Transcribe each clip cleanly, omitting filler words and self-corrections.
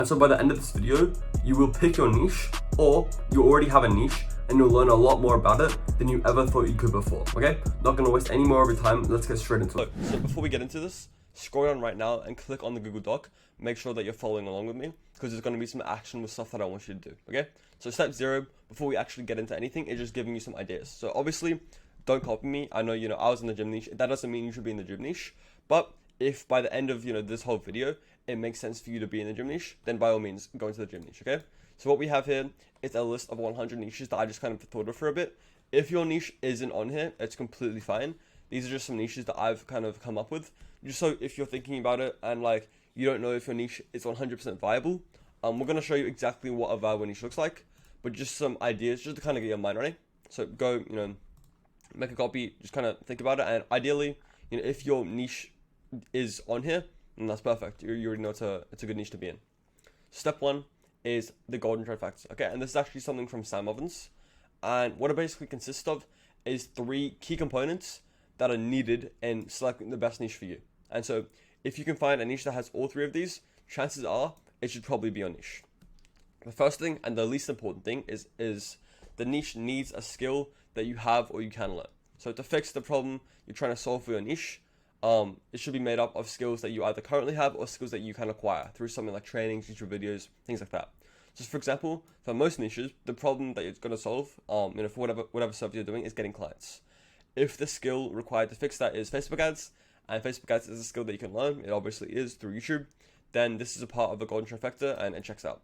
And so by the end of this video, you will pick your niche, or you already have a niche and you'll learn a lot more about it than you ever thought you could before, okay? Not gonna waste any more of your time, let's get straight into it. So before we get into this, scroll down right now and click on the Google Doc. Make sure that you're following along with me, because there's gonna be some action with stuff that I want you to do, okay? So step 0, before we actually get into anything, is just giving you some ideas. So obviously, don't copy me. I know, I was in the gym niche. That doesn't mean you should be in the gym niche, but if by the end of, this whole video, it makes sense for you to be in the gym niche, then by all means, go into the gym niche, okay? So what we have here is a list of 100 niches that I just kind of thought of for a bit. If your niche isn't on here, it's completely fine. These are just some niches that I've kind of come up with. Just so if you're thinking about it and you don't know if your niche is 100% viable, we're going to show you exactly what a viable niche looks like, but just some ideas just to kind of get your mind running. So go, make a copy, just kind of think about it, and ideally, if your niche is on here, then that's perfect. You already know it's a good niche to be in. Step 1 is the golden trifecta, okay? And this is actually something from Sam Ovens, and what it basically consists of is 3 key components that are needed in selecting the best niche for you. And so if you can find a niche that has all 3 of these, chances are it should probably be your niche. The first thing and the least important thing is the niche needs a skill that you have or you can learn. So to fix the problem you're trying to solve for your niche, it should be made up of skills that you either currently have or skills that you can acquire through something like trainings, YouTube videos, things like that. Just for example, for most niches, the problem that you're going to solve, for whatever service you're doing, is getting clients. If the skill required to fix that is Facebook ads, and Facebook ads is a skill that you can learn, it obviously is through YouTube, then this is a part of the golden trifecta and it checks out.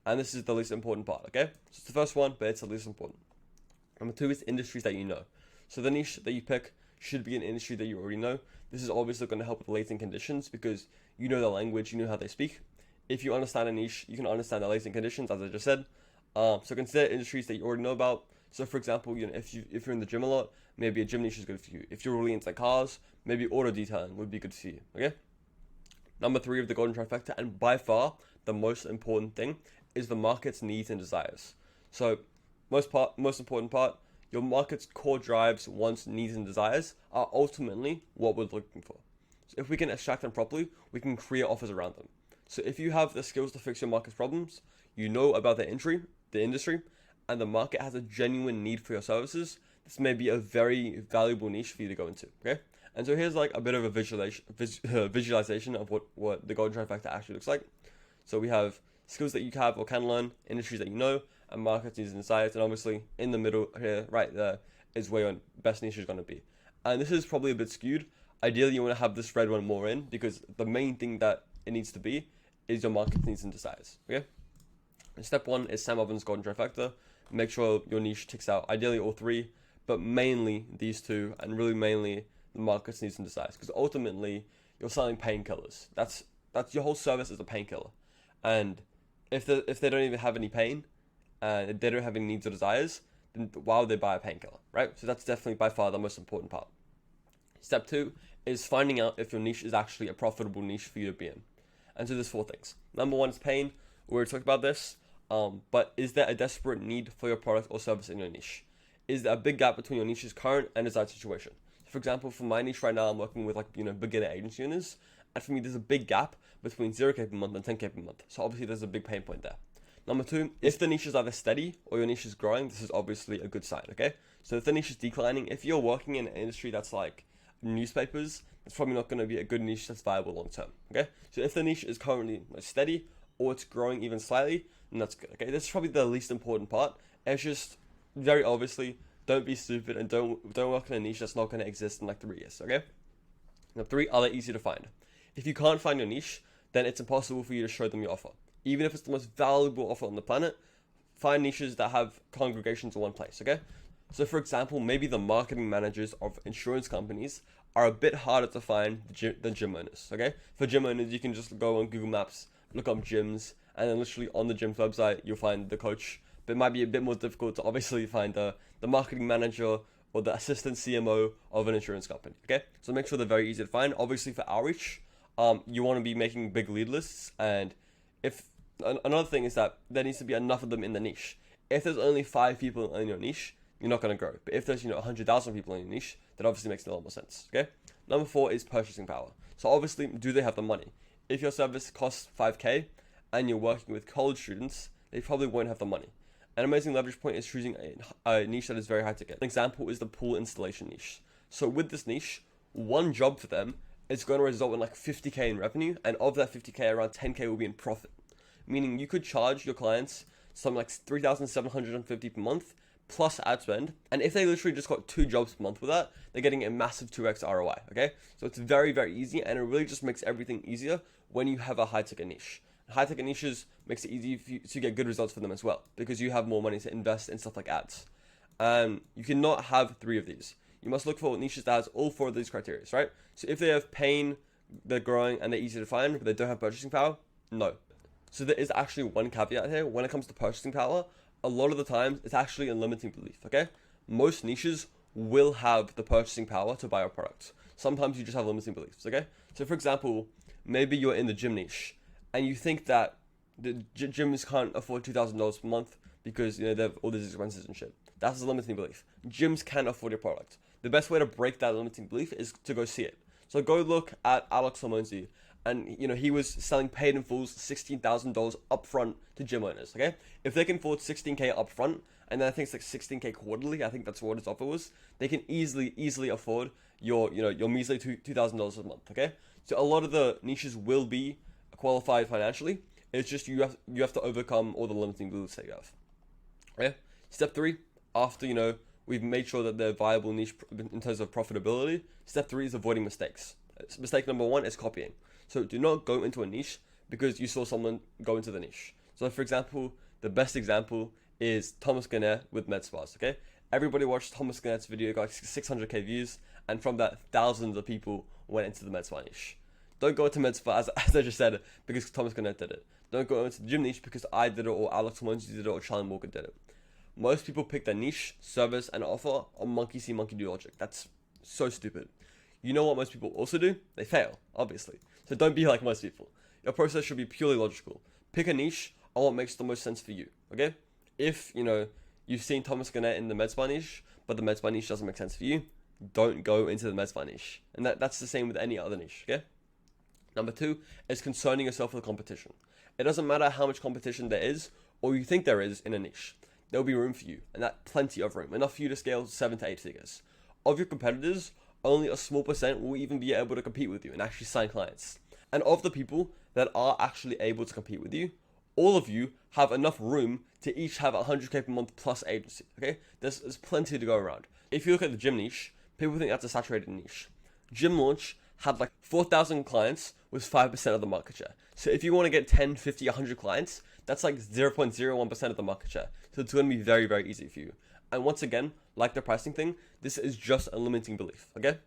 And this is the least important part, okay? So it's the first one, but it's the least important. Number 2 is industries that you know. So the niche that you pick should be an industry that you already know. This is obviously going to help with latent conditions because you know the language, you know how they speak. If you understand a niche, you can understand the latent conditions, as I just said. So consider industries that you already know about. So for example, if you're in the gym a lot, maybe a gym niche is good for you. If you're really into cars, maybe auto detailing would be good for you, okay? Number 3 of the golden trifecta, and by far the most important thing, is the market's needs and desires. So most important part, your market's core drives, wants, needs, and desires are ultimately what we're looking for. So if we can extract them properly, we can create offers around them. So if you have the skills to fix your market's problems, you know about the industry, and the market has a genuine need for your services, this may be a very valuable niche for you to go into, okay? And so here's a bit of a visualization of what the golden trifecta actually looks like. So we have skills that you have or can learn, industries that you know, and market needs and desires, and obviously in the middle here, right there, is where your best niche is going to be. And this is probably a bit skewed. Ideally, you want to have this red one more in, because the main thing that it needs to be is your market needs and desires, okay? And step 1 is Sam Ovens' golden trifecta. Make sure your niche ticks out, ideally all 3, but mainly these 2, and really mainly the market's needs and desires, because ultimately you're selling painkillers. That's your whole service is a painkiller, and if they don't even have any pain, and they don't have any needs or desires, then why would they buy a painkiller, right? So that's definitely by far the most important part. Step 2 is finding out if your niche is actually a profitable niche for you to be in. And so there's 4 things. Number 1 is pain. We already talked about this. But is there a desperate need for your product or service in your niche? Is there a big gap between your niche's current and desired situation? For example, for my niche right now, I'm working with beginner agency owners, and for me, there's a big gap between 0K per month and 10K per month. So obviously, there's a big pain point there. Number 2, if the niche is either steady or your niche is growing, this is obviously a good sign, okay? So if the niche is declining, if you're working in an industry that's like newspapers, it's probably not going to be a good niche that's viable long term, okay? So if the niche is currently steady or it's growing even slightly, then that's good, okay? This is probably the least important part. It's just, very obviously, don't be stupid and don't work in a niche that's not going to exist in 3 years, okay? Number 3, are they easy to find? If you can't find your niche, then it's impossible for you to show them your offer. Even if it's the most valuable offer on the planet, find niches that have congregations in one place, okay? So for example, maybe the marketing managers of insurance companies are a bit harder to find than gym owners, okay? For gym owners, you can just go on Google Maps, look up gyms, and then literally on the gym's website, you'll find the coach. But it might be a bit more difficult to obviously find the marketing manager or the assistant CMO of an insurance company, okay? So make sure they're very easy to find. Obviously for outreach, you want to be making big lead lists, and another thing is that there needs to be enough of them in the niche. If there's only 5 people in your niche, you're not going to grow. But if there's 100,000 people in your niche, that obviously makes a lot more sense, okay? Number 4 is purchasing power. So obviously, do they have the money? If your service costs 5K and you're working with college students, they probably won't have the money. An amazing leverage point is choosing a niche that is very high ticket. An example is the pool installation niche. So with this niche, one job for them is going to result in like 50k in revenue, and of that 50k, around 10k will be in profit. Meaning you could charge your clients something like 3,750 per month plus ad spend, and if they literally just got 2 jobs per month with that, they're getting a massive 2x ROI. Okay, so it's very, very easy, and it really just makes everything easier when you have a high ticket niche. High ticket niches makes it easy for you to get good results for them as well, because you have more money to invest in stuff like ads. You cannot have 3 of these. You must look for niches that has all 4 of these criteria, right? So if they have pain, they're growing, and they're easy to find, but they don't have purchasing power, no. So there is actually one caveat here. When it comes to purchasing power, a lot of the times it's actually a limiting belief, okay? Most niches will have the purchasing power to buy your product. Sometimes you just have limiting beliefs, okay? So for example, maybe you're in the gym niche and you think that the gyms can't afford $2,000 per month because, you know, they have all these expenses and shit. That's a limiting belief. Gyms can afford your product. The best way to break that limiting belief is to go see it. So go look at Alex Hormozy, and you know he was selling paid in fulls $16,000 upfront to gym owners. Okay, if they can afford 16k upfront, and then I think it's like 16k quarterly, I think that's what his offer was. They can easily afford your measly $2,000 a month. Okay, so a lot of the niches will be qualified financially. It's just you have to overcome all the limiting beliefs that you have. Okay, step 3, after we've made sure that they're viable niche in terms of profitability. Step 3 is avoiding mistakes. Mistake number 1 is copying. So do not go into a niche because you saw someone go into the niche. So for example, the best example is Thomas Gannett with med spas, okay? Everybody watched Thomas Gannett's video, got 600k views, and from that, thousands of people went into the med spa niche. Don't go into med spa, as I just said, because Thomas Gannett did it. Don't go into the gym niche because I did it, or Alex Hormozy did it, or Charlie Walker did it. Most people pick their niche, service, and offer on monkey see, monkey do logic. That's so stupid. You know what most people also do? They fail, obviously. So don't be like most people. Your process should be purely logical. Pick a niche on what makes the most sense for you, okay? If, you've seen Thomas Gannett in the med spa niche, but the med spa niche doesn't make sense for you, don't go into the med spa niche. And that's the same with any other niche, okay? Number 2 is concerning yourself with competition. It doesn't matter how much competition there is, or you think there is in a niche. There'll be room for you, and that plenty of room, enough for you to scale 7 to 8 figures. Of your competitors, only a small percent will even be able to compete with you and actually sign clients. And of the people that are actually able to compete with you, all of you have enough room to each have 100k per month plus agency, okay? There's plenty to go around. If you look at the gym niche, people think that's a saturated niche. Gym Launch had like 4,000 clients with 5% of the market share. So if you want to get 10, 50, 100 clients, that's like 0.01% of the market share. So it's going to be very, very easy for you. And once again, like the pricing thing, this is just a limiting belief, okay?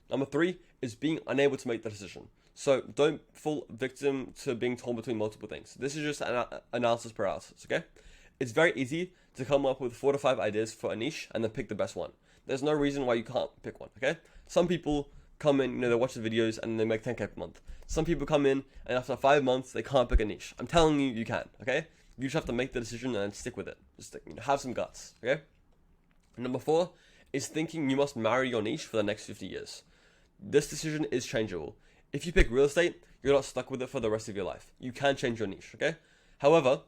Number 3 is being unable to make the decision. So don't fall victim to being torn between multiple things. This is just an analysis paralysis, okay? It's very easy to come up with 4 to 5 ideas for a niche and then pick the best one. There's no reason why you can't pick one, okay? Some people come in, they watch the videos and they make 10k per month. Some people come in and after 5 months, they can't pick a niche. I'm telling you, you can, okay? You just have to make the decision and stick with it. Just have some guts, okay? Number 4 is thinking you must marry your niche for the next 50 years. This decision is changeable. If you pick real estate, you're not stuck with it for the rest of your life. You can change your niche, okay? However,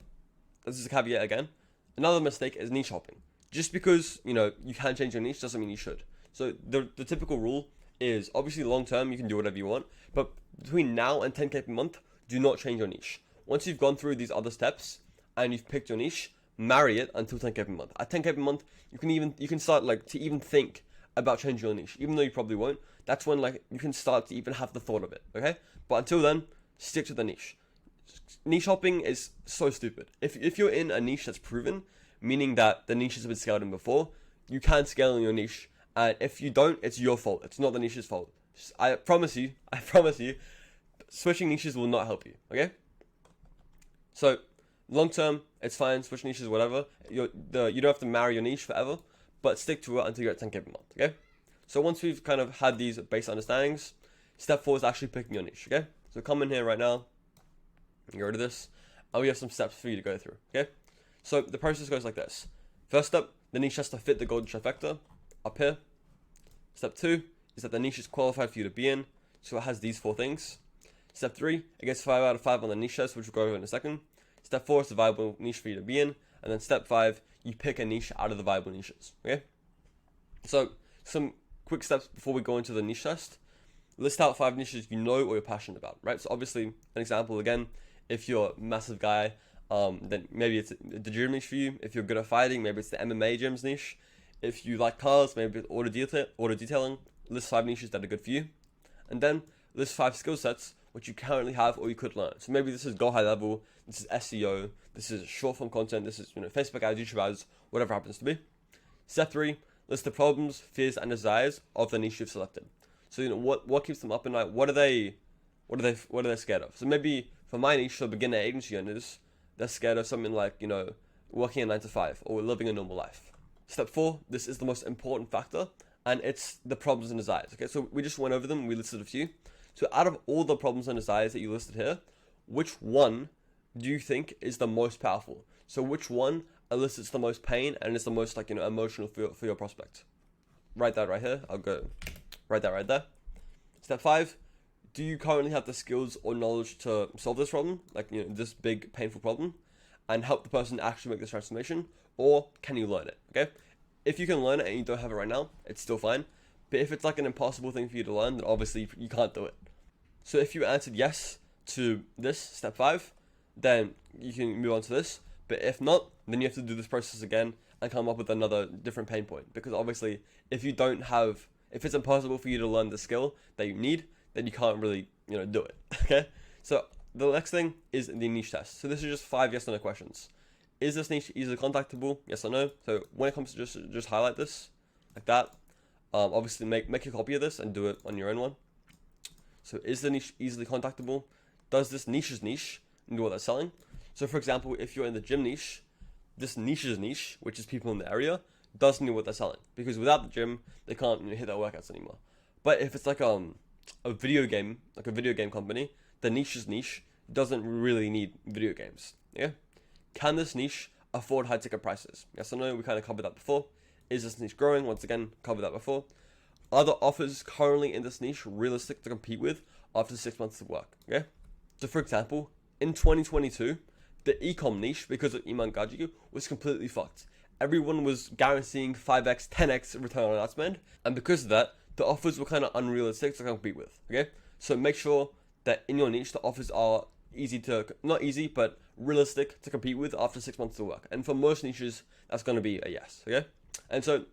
this is a caveat again. Another mistake is niche hopping. Just because, you can change your niche doesn't mean you should. So the typical rule is obviously long term, you can do whatever you want, but between now and 10k per month, do not change your niche. Once you've gone through these other steps and you've picked your niche, marry it until 10k per month. At 10k per month, you can start to even think about changing your niche, even though you probably won't. That's when you can start to even have the thought of it, okay? But until then, stick to the niche. Niche hopping is so stupid. If you're in a niche that's proven, meaning that the niche has been scaled in before, you can scale in your niche. And if you don't, it's your fault. It's not the niche's fault. I promise you, switching niches will not help you, okay? So, long term, it's fine, switch niches, whatever. You don't have to marry your niche forever, but stick to it until you're at 10k per month, okay? So once we've kind of had these base understandings, step 4 is actually picking your niche, okay? So come in here right now, get rid of this, and we have some steps for you to go through, okay? So the process goes like this. First step, the niche has to fit the golden trifecta, up here. Step 2 is that the niche is qualified for you to be in, so it has these 4 things. Step 3, it gets 5 out of 5 on the niche test, which we'll go over in a second. Step 4 is the viable niche for you to be in. And then step 5, you pick a niche out of the viable niches, okay? So, some quick steps before we go into the niche test. List out 5 niches you know or you're passionate about, right? So obviously, an example again, if you're a massive guy, then maybe it's the gym niche for you. If you're good at fighting, maybe it's the MMA gyms niche. If you like cars, maybe it's auto detailing. List 5 niches that are good for you. And then list 5 skill sets which you currently have or you could learn. So maybe this is go high level, this is SEO, this is short form content, this is Facebook ads, YouTube ads, whatever happens to be. Step 3, list the problems, fears, and desires of the niche you've selected. So what keeps them up at night? What are they scared of? So maybe for my niche, so beginner agency owners, they're scared of something like working a 9 to 5 or living a normal life. Step 4, this is the most important factor, and it's the problems and desires. Okay, so we just went over them. We listed a few. So out of all the problems and desires that you listed here, which one do you think is the most powerful? So which one elicits the most pain and is the most emotional for your prospect? Write that right here. I'll go write that right there. Step 5, do you currently have the skills or knowledge to solve this problem, this big painful problem, and help the person actually make this transformation, or can you learn it? Okay, if you can learn it and you don't have it right now, it's still fine. But if it's like an impossible thing for you to learn, then obviously you can't do it. So if you answered yes to this, step 5, then you can move on to this. But if not, then you have to do this process again and come up with another different pain point. Because obviously, if it's impossible for you to learn the skill that you need, then you can't really, do it. Okay? So the next thing is the niche test. So this is just 5 yes or no questions. Is this niche easily contactable? Yes or no? So when it comes to just highlight this like that. Obviously make a copy of this and do it on your own one. So is the niche easily contactable? Does this niche's niche know what they're selling? So for example, if you're in the gym niche, this niche's niche, which is people in the area, does know what they're selling. Because without the gym, they can't hit their workouts anymore. But if it's like a video game company, the niche's niche doesn't really need video games. Yeah? Can this niche afford high ticket prices? Yes or no? We kind of covered that before. Is this niche growing? Once again, covered that before. Are the offers currently in this niche realistic to compete with after 6 months of work? Okay. So for example, in 2022, the ecom niche, because of Imangaji, was completely fucked. Everyone was guaranteeing 5x, 10x return on ad spend, and because of that, the offers were kind of unrealistic to compete with. Okay. So make sure that in your niche, the offers are not easy, but realistic to compete with after 6 months of work. And for most niches, that's going to be a yes. Okay. And so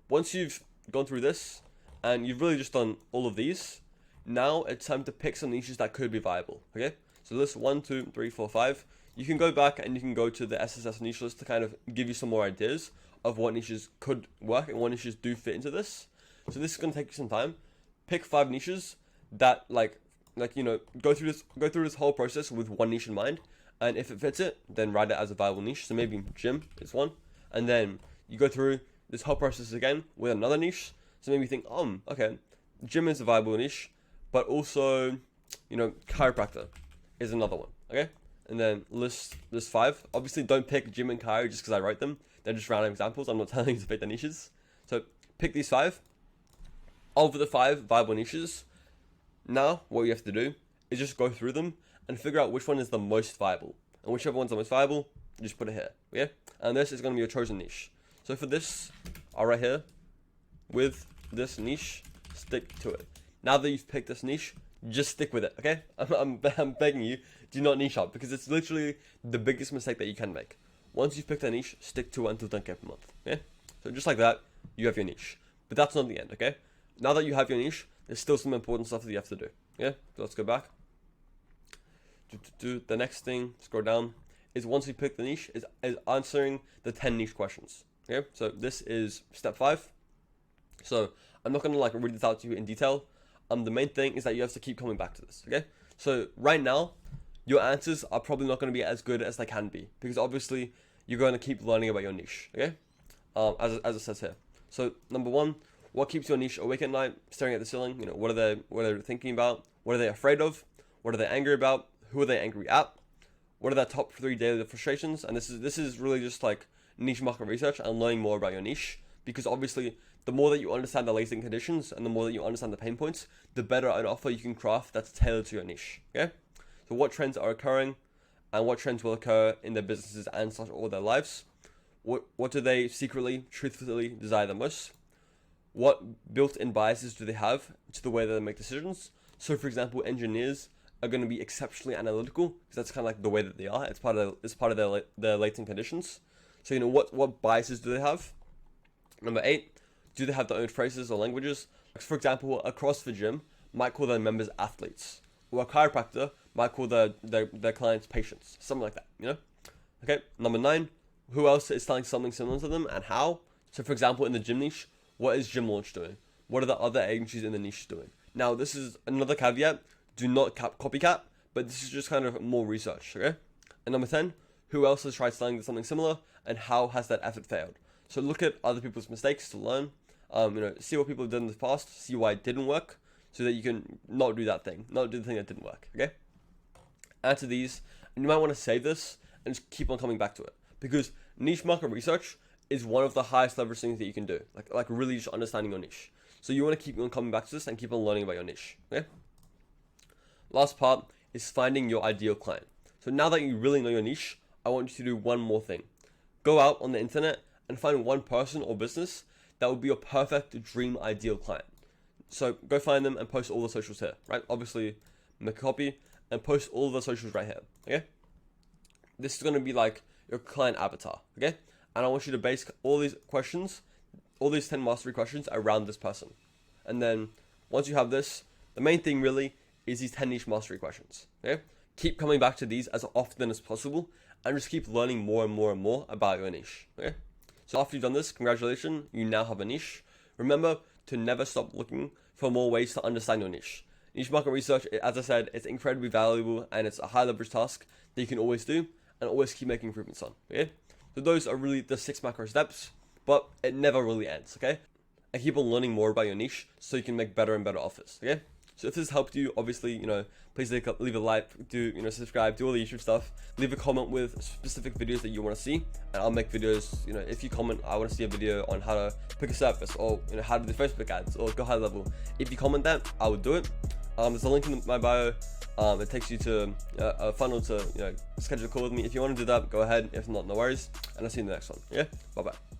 once you've gone through this and you've really just done all of these, now it's time to pick some niches that could be viable. Okay. So list 1, 2, 3, 4, 5. You can go back and you can go to the SSS niche list to kind of give you some more ideas of what niches could work and what niches do fit into this. So this is going to take you some time. Pick 5 niches that go through this whole process with one niche in mind, and if it fits it, then write it as a viable niche. So maybe gym is one, and then you go through this whole process again with another niche. So maybe you think, okay, gym is a viable niche, but also, chiropractor is another one. Okay, and then list 5. Obviously, don't pick gym and chiro just because I wrote them. They're just random examples. I'm not telling you to pick the niches. So pick these 5. Of the 5 viable niches, now what you have to do is just go through them and figure out which one is the most viable. And whichever one's the most viable, you just put it here. Okay? And this is going to be your chosen niche. So for this, I'll write here, with this niche, stick to it. Now that you've picked this niche, just stick with it. Okay? I'm begging you, do not niche up, because it's literally the biggest mistake that you can make. Once you've picked a niche, stick to it until 10K per month. Okay? So just like that, you have your niche. But that's not the end. Okay? Now that you have your niche, there's still some important stuff that you have to do. Yeah, so let's go back. The next thing, scroll down, is once you pick the niche, is answering the 10 niche questions. Okay, so this is step 5. So I'm not gonna read this out to you in detail. The main thing is that you have to keep coming back to this. Okay, so right now, your answers are probably not gonna be as good as they can be, because obviously you're going to keep learning about your niche. Okay, as it says here. So number 1. What keeps your niche awake at night, staring at the ceiling? What are they thinking about? What are they afraid of? What are they angry about? Who are they angry at? What are their top 3 daily frustrations? And this is really just niche market research and learning more about your niche, because obviously the more that you understand the latest conditions and the more that you understand the pain points, the better an offer you can craft that's tailored to your niche. Okay? So what trends are occurring and what trends will occur in their businesses and slash all their lives. What do they secretly, truthfully desire the most? What built-in biases do they have to the way that they make decisions? So for example, engineers are going to be exceptionally analytical because that's kind of like the way that they are. It's part of their latent conditions. So what biases do they have? Number 8, do they have their own phrases or languages? For example, a CrossFit gym might call their members athletes, or a chiropractor might call their clients patients, something like that, Okay, number 9, who else is selling something similar to them and how? So for example, in the gym niche, what is Gym Launch doing? What are the other agencies in the niche doing? Now, this is another caveat. Do not copycat, but this is just kind of more research, okay? And number 10, who else has tried selling something similar and how has that effort failed? So look at other people's mistakes to learn, see what people have done in the past, see why it didn't work, so that you can not do that thing, not do the thing that didn't work, okay? Add to these, and you might want to save this and just keep on coming back to it, because niche market research is one of the highest leverage things that you can do, like really just understanding your niche. So you want to keep on coming back to this and keep on learning about your niche, okay? Last part is finding your ideal client. So now that you really know your niche, I want you to do one more thing. Go out on the internet and find one person or business that would be your perfect dream ideal client. So go find them and post all the socials here, right? Obviously, make a copy and post all the socials right here, okay? This is going to be like your client avatar, okay? And I want you to base all these questions, all these 10 mastery questions around this person. And then once you have this, the main thing really is these 10 niche mastery questions, okay? Keep coming back to these as often as possible and just keep learning more and more and more about your niche, okay? So after you've done this, congratulations, you now have a niche. Remember to never stop looking for more ways to understand your niche. Niche market research, as I said, it's incredibly valuable and it's a high leverage task that you can always do and always keep making improvements on, okay? So those are really the 6 macro steps, but it never really ends, okay? And keep on learning more about your niche so you can make better and better offers, okay? So if this helped you, obviously, please leave a like, subscribe, do all the YouTube stuff, leave a comment with specific videos that you want to see, and I'll make videos, if you comment, I want to see a video on how to pick a service, or, how to do Facebook ads, or go high level. If you comment that, I will do it. There's a link in my bio. It takes you to a funnel to, schedule a call with me. If you want to do that, go ahead. If not, no worries. And I'll see you in the next one. Yeah? Bye-bye.